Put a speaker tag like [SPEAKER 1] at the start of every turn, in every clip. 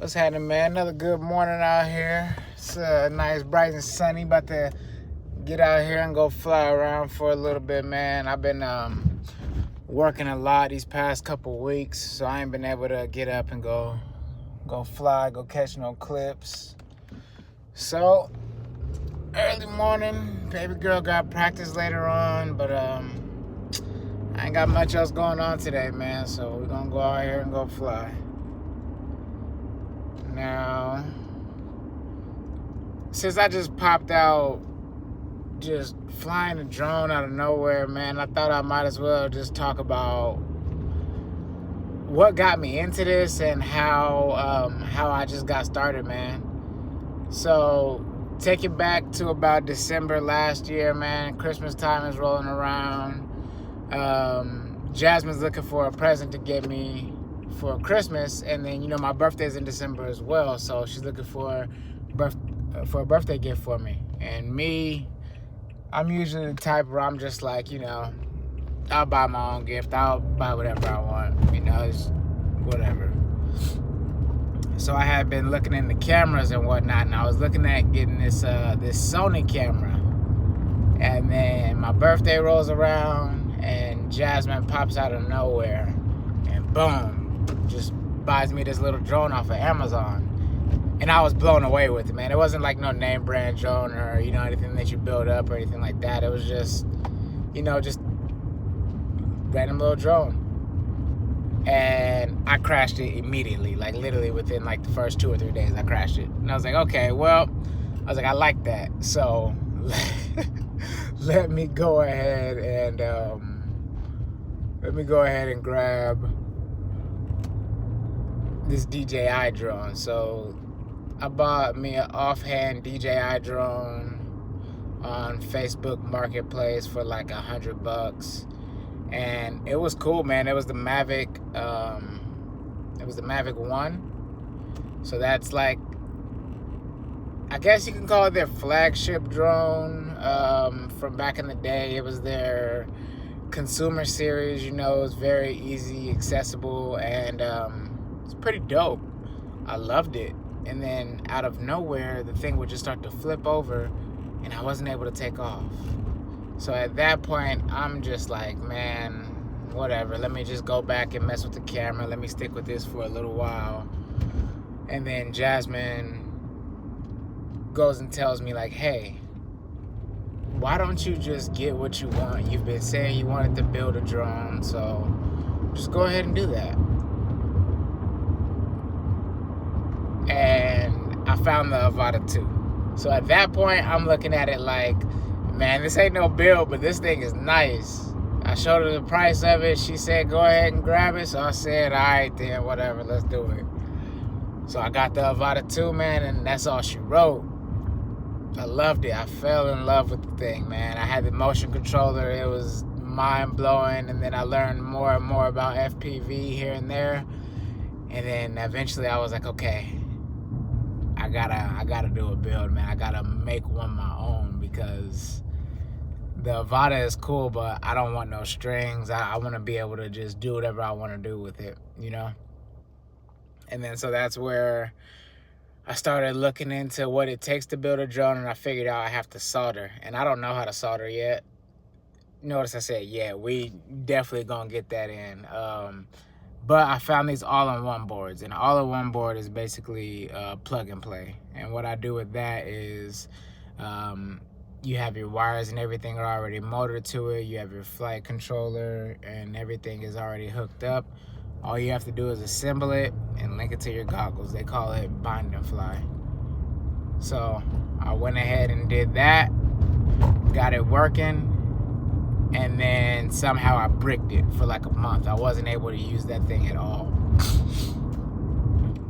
[SPEAKER 1] What's happening, man? Another good morning out here. It's nice, bright and sunny. About to get out here and go fly around for a little bit, man. I've been working a lot these past couple weeks, so I ain't been able to get up and go fly, go catch no clips. So early morning, baby girl got practice later on, but I ain't got much else going on today, man. So we're gonna go out here and go fly. Now, since I just popped out just flying a drone out of nowhere, man, I thought I might as well just talk about what got me into this and how I just got started, man. So, take it back to about December last year, man. Christmas time is rolling around. Jasmine's looking for a present to get me for Christmas, and then my birthday's in December as well, so she's looking for a birthday gift for me. And me, I'm usually the type where I'm just like, I'll buy my own gift, I'll buy whatever I want, it's whatever. So I had been looking into cameras and whatnot, and I was looking at getting this Sony camera, and then my birthday rolls around and Jasmine pops out of nowhere and boom, just buys me this little drone off of Amazon. And I was blown away with it, man. It wasn't like no name brand drone or, anything that you build up or anything like that. It was just, just random little drone. And I crashed it immediately, like literally within like the first 2 or 3 days, I crashed it. And I was like, okay, well, I like that. So let me go ahead and grab this DJI drone. So I bought me an offhand DJI drone on Facebook Marketplace for like $100, and it was cool, man. It was the Mavic. It was the Mavic 1. So that's like, I guess you can call it their flagship drone from back in the day. It was their consumer series. It was very easy, accessible, and it's pretty dope. I loved it. And then out of nowhere, the thing would just start to flip over and I wasn't able to take off. So at that point, I'm just like, man, whatever. Let me just go back and mess with the camera. Let me stick with this for a little while. And then Jasmine goes and tells me like, hey, why don't you just get what you want? You've been saying you wanted to build a drone, so just go ahead and do that. And I found the Avata 2. So at that point, I'm looking at it like, man, this ain't no build, but this thing is nice. I showed her the price of it. She said, go ahead and grab it. So I said, all right, then, whatever, let's do it. So I got the Avata 2, man, and that's all she wrote. I loved it. I fell in love with the thing, man. I had the motion controller. It was mind-blowing. And then I learned more and more about FPV here and there. And then eventually I was like, okay, I gotta do a build, man. I gotta make one my own, because the Avata is cool, but I don't want no strings. I want to be able to just do whatever I want to do with it, And then so that's where I started looking into what it takes to build a drone, and I figured out I have to solder. And I don't know how to solder yet. Notice I said, yeah, we definitely gonna get that in. But I found these all-in-one boards, and all-in-one board is basically plug and play. And what I do with that is you have your wires and everything are already motored to it. You have your flight controller and everything is already hooked up. All you have to do is assemble it and link it to your goggles. They call it bind and fly. So I went ahead and did that, got it working. And then somehow I bricked it for like a month. I wasn't able to use that thing at all.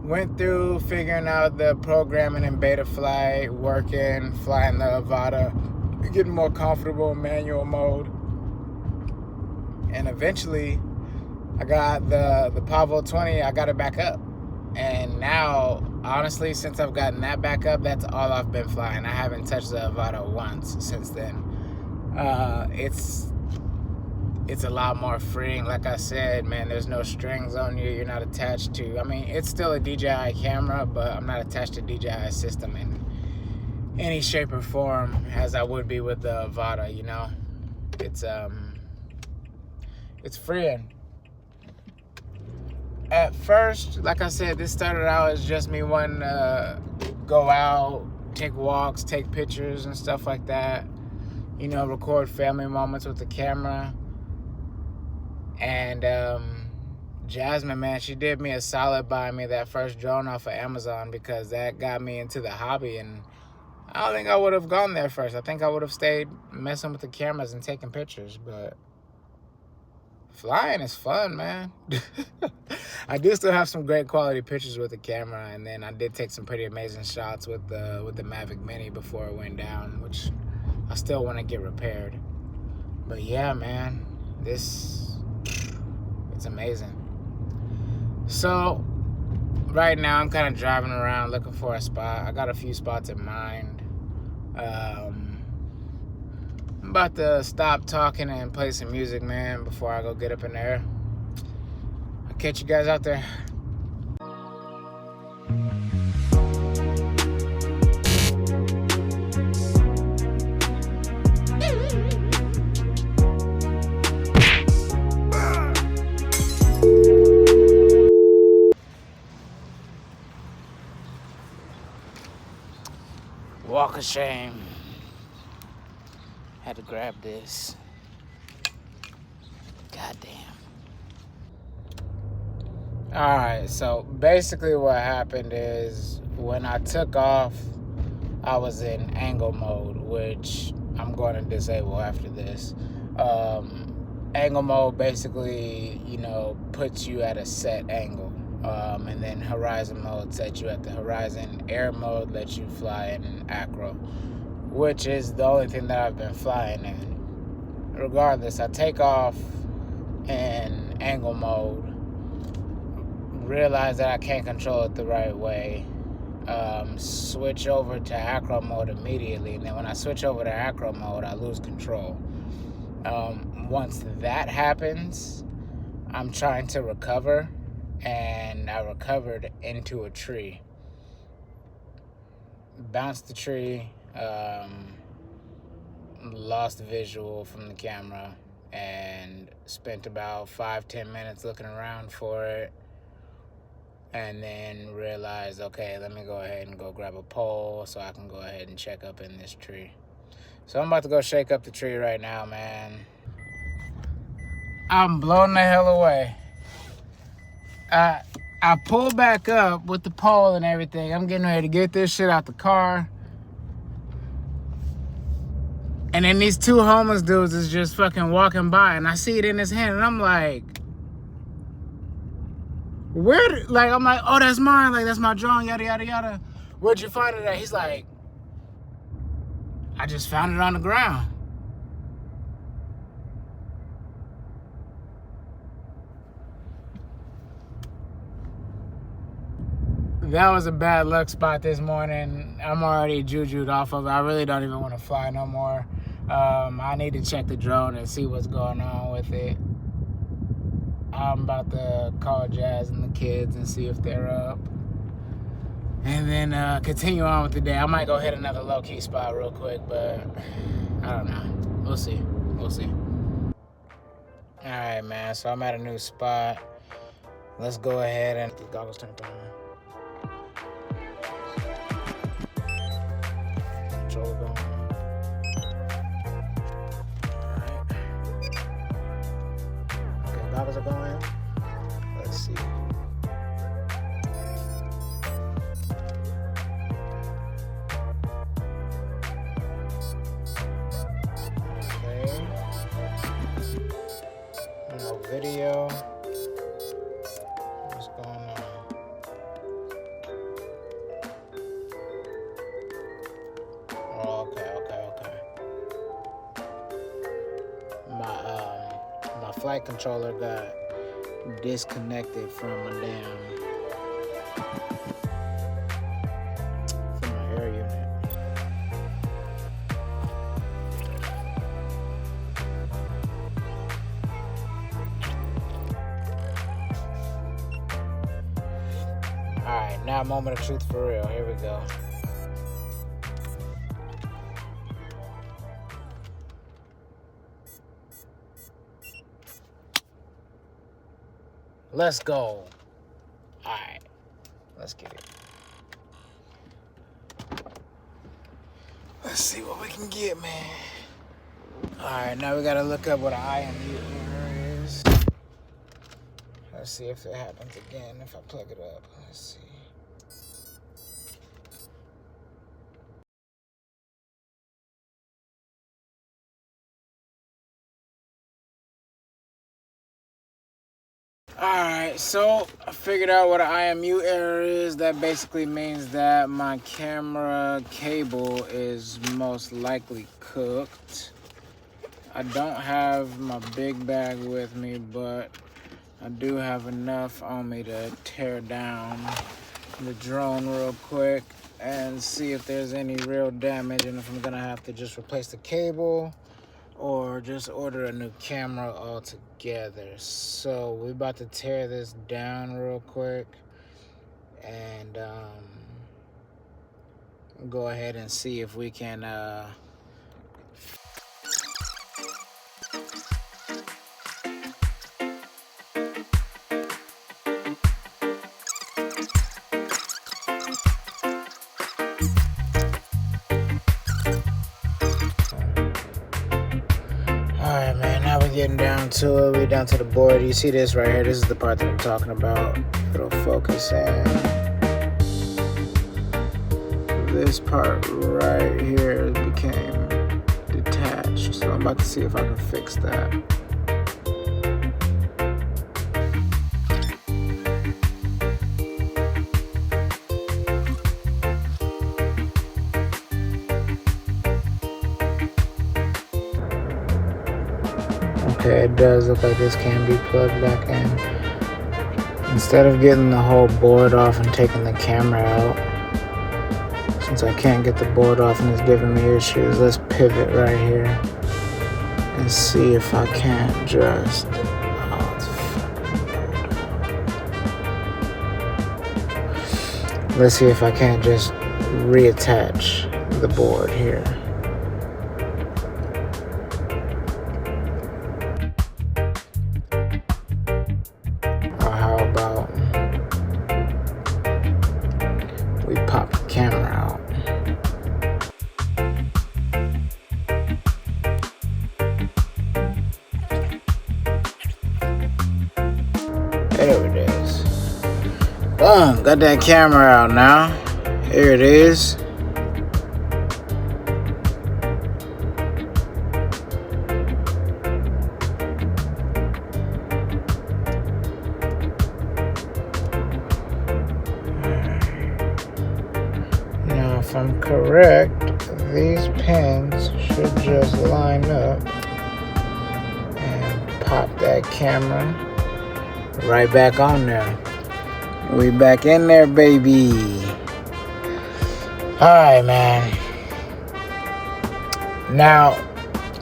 [SPEAKER 1] Went through figuring out the programming in Betaflight, working, flying the Avata, getting more comfortable in manual mode. And eventually, I got the Pavo20, I got it back up. And now, honestly, since I've gotten that back up, that's all I've been flying. I haven't touched the Avata once since then. it's a lot more freeing. Like I said, man, there's no strings on you. You're not attached to, I mean, it's still a DJI camera, but I'm not attached to DJI system in any shape or form as I would be with the Vata, you know. It's freeing. At first, like I said, this started out as just me wanting to go out, take walks, take pictures and stuff like that. You know, record family moments with the camera. And Jasmine, man, she did me a solid buying me that first drone off of Amazon, because that got me into the hobby. And I don't think I would have gone there first. I think I would have stayed messing with the cameras and taking pictures. But flying is fun, man. I do still have some great quality pictures with the camera, and then I did take some pretty amazing shots with the Mavic Mini before it went down, which I still want to get repaired. But yeah, man, it's amazing. So right now I'm kind of driving around looking for a spot. I got a few spots in mind. I'm about to stop talking and play some music, man, before I go get up in there. I'll catch you guys out there. Walk of shame. Had to grab this. Goddamn. Alright, so basically what happened is when I took off, I was in angle mode, which I'm going to disable after this. Angle mode basically, you know, puts you at a set angle. And then horizon mode sets you at the horizon. Air mode lets you fly in acro, which is the only thing that I've been flying in. Regardless, I take off in angle mode, realize that I can't control it the right way, switch over to acro mode immediately, and then when I switch over to acro mode, I lose control. Once that happens, I'm trying to recover, and I recovered into a tree. Bounced the tree, lost visual from the camera, and spent about 5-10 minutes looking around for it, and then realized, okay, let me go ahead and go grab a pole so I can go ahead and check up in this tree. So I'm about to go shake up the tree right now, man. I'm blown the hell away. I pull back up with the pole and everything. I'm getting ready to get this shit out the car. And then these two homeless dudes is just fucking walking by, and I see it in his hand, and I'm like, I'm like, oh, that's mine. Like, that's my drone, yada, yada, yada. Where'd you find it at? He's like, I just found it on the ground. That was a bad luck spot this morning. I'm already jujued off of it. I really don't even want to fly no more. I need to check the drone and see what's going on with it. I'm about to call Jazz and the kids and see if they're up. And then continue on with the day. I might go hit another low-key spot real quick, but I don't know. We'll see. We'll see. All right, man. So I'm at a new spot. Let's go ahead and... The goggles turned on. Controller going. Alright. Okay, goggles are going. Let's see. Okay. No video. What's going on? My flight controller got disconnected from my air unit. Now, moment of truth for real. Here we go. Let's go. Alright. Let's get it. Let's see what we can get, man. Alright, now we gotta look up what an IMU error is. Let's see if it happens again if I plug it up. Let's see. Alright, so I figured out what an IMU error is. That basically means that my camera cable is most likely cooked. I don't have my big bag with me, but I do have enough on me to tear down the drone real quick and see if there's any real damage and if I'm gonna have to just replace the cable or just order a new camera altogether. So we're about to tear this down real quick and go ahead and see if we can Alright, man, now we're getting down to it. We're down to the board. You see this right here? This is the part that I'm talking about. It'll focus in. This part right here became detached. So I'm about to see if I can fix that. Okay, it does look like this can be plugged back in. Instead of getting the whole board off and taking the camera out, since I can't get the board off and it's giving me issues, let's pivot right here and see if I can't just... Oh, it's fucking board. Let's see if I can't just reattach the board here. We pop the camera out. There it is. Boom, got that camera out now. Here it is. If I'm correct, these pins should just line up and pop that camera right back on there. We back in there, baby. Alright, man. Now,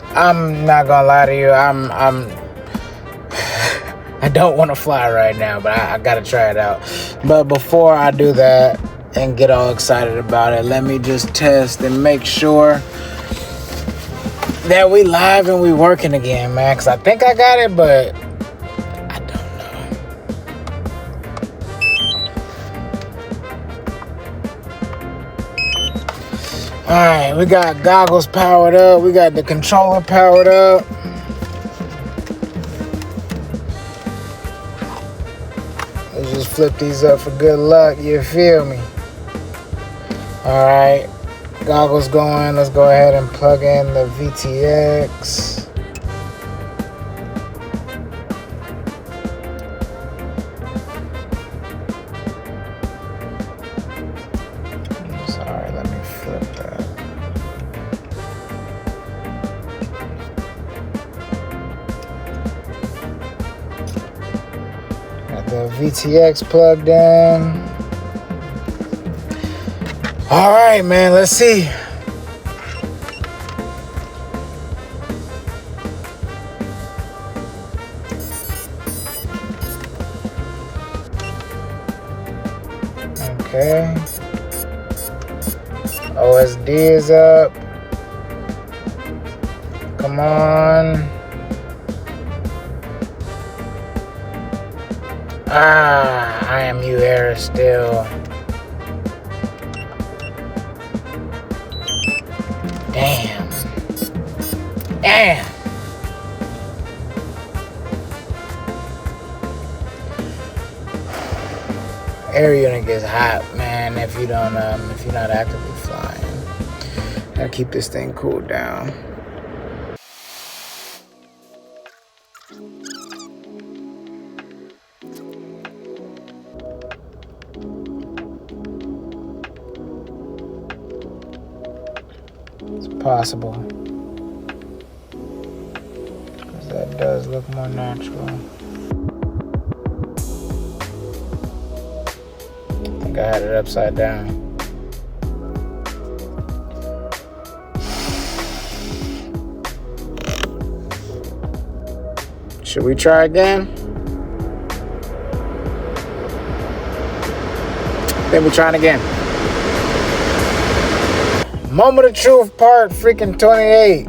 [SPEAKER 1] I'm not gonna lie to you, I don't want to fly right now, but I gotta try it out. But before I do that and get all excited about it, let me just test and make sure that we live and we working again, man. Cause I think I got it, but I don't know. Alright, we got goggles powered up. We got the controller powered up. Let's just flip these up for good luck, you feel me? Alright, goggles going. Let's go ahead and plug in the VTX. Sorry, let me flip that. Got the VTX plugged in. All right, man, let's see. Okay, OSD is up. Come on. IMU error still. Damn. Air unit gets hot, man, if you're not actively flying. Gotta keep this thing cooled down. It's possible. Because that does look more natural. I think I had it upside down. Should we try again? Then we're trying again. Moment of Truth part freaking 28.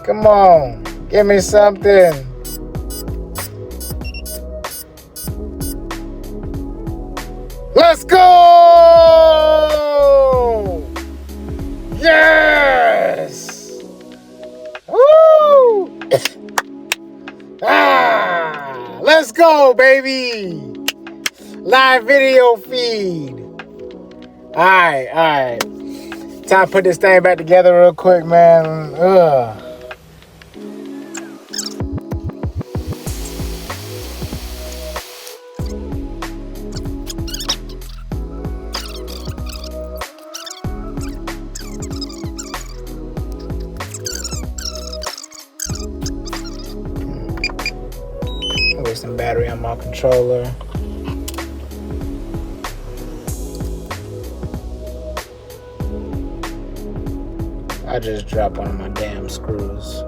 [SPEAKER 1] Come on. Give me something. Let's go! Yes! Woo! Let's go, baby! Live video feed. Alright. Time to put this thing back together real quick, man. Wasting battery on my controller. I just dropped one of my damn screws.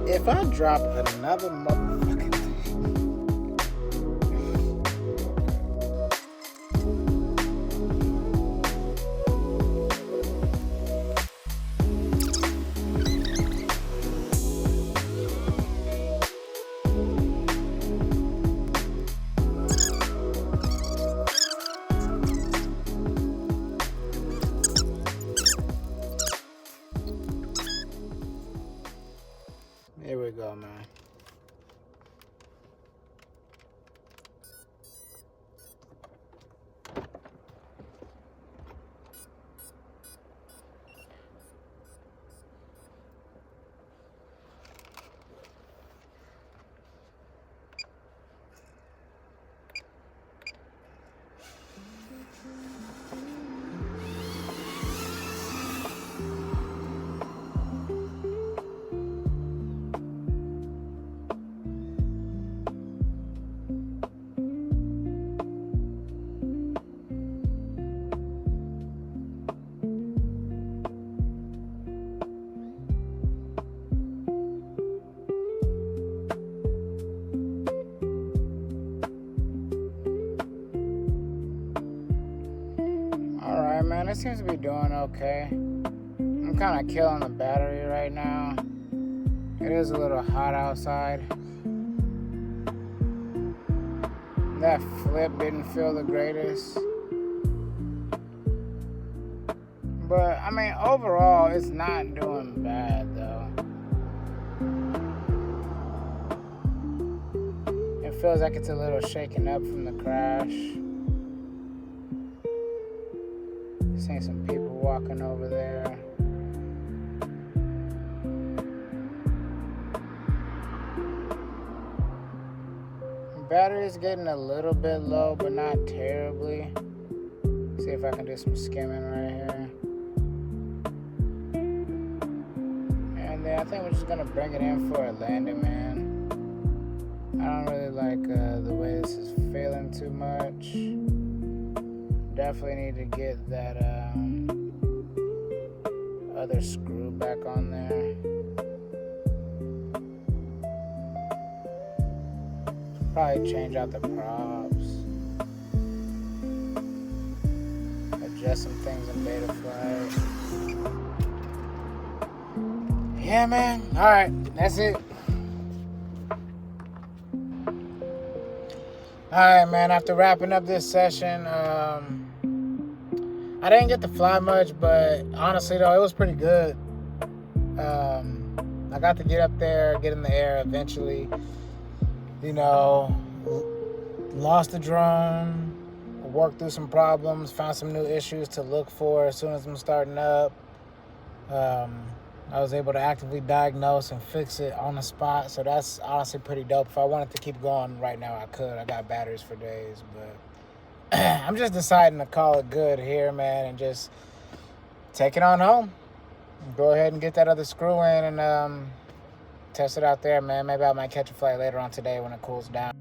[SPEAKER 1] If I drop another motherfucking thing. Here we go, man. Man, it seems to be doing okay. I'm kind of killing the battery right now. It is a little hot outside. That flip didn't feel the greatest. But, I mean, overall, it's not doing bad, though. It feels like it's a little shaken up from the crash. Seeing some people walking over there. Battery is getting a little bit low, but not terribly. See if I can do some skimming right here. And then I think we're just gonna bring it in for a landing, man. I don't really like the way this is feeling too much. Definitely need to get that other screw back on there. Probably change out the props. Adjust some things in beta flight. Yeah, man. Alright, that's it. Alright, man. After wrapping up this session, I didn't get to fly much, but honestly, though, it was pretty good. I got to get up there, get in the air eventually. You know, lost the drone, worked through some problems, found some new issues to look for as soon as I'm starting up. I was able to actively diagnose and fix it on the spot, so that's honestly pretty dope. If I wanted to keep going right now, I could. I got batteries for days, but I'm just deciding to call it good here, man, and just take it on home. Go ahead and get that other screw in and test it out there, man. Maybe I might catch a flight later on today when it cools down.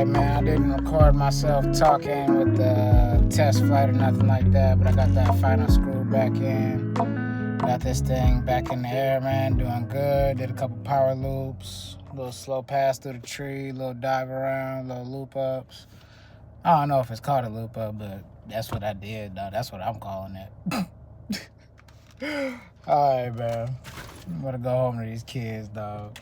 [SPEAKER 1] Man, I didn't record myself talking with the test flight or nothing like that, but I got that final screw back in. Got this thing back in the air, man, doing good. Did a couple power loops, a little slow pass through the tree, a little dive around, little loop ups. I don't know if it's called a loop up, but that's what I did, though. That's what I'm calling it. All right, man. I'm gonna go home to these kids, dog.